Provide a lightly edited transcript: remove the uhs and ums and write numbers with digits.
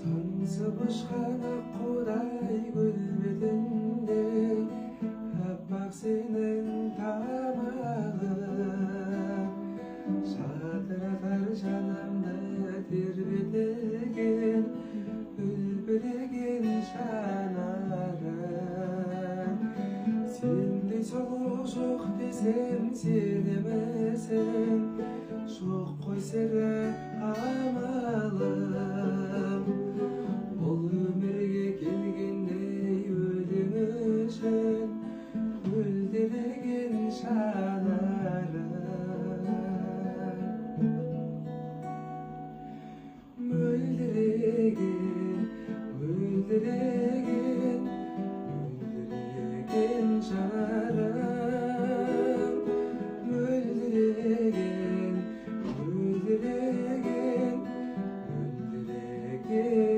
Сансыбышқан аққудай гүл бетінде аппақ сенің тамағың жадыратар жанымды тербетеген үлбіреген жанарың сендей сұлу жоқ десем сенемісің жоқ қой сірә амалым бұл өмірге келгендей өлең үшін мөлдіреген жанарың мөлдіреген мөлдіреген мөлдіреген жанарың мөлдіреген мөлдіреген мөлдіреген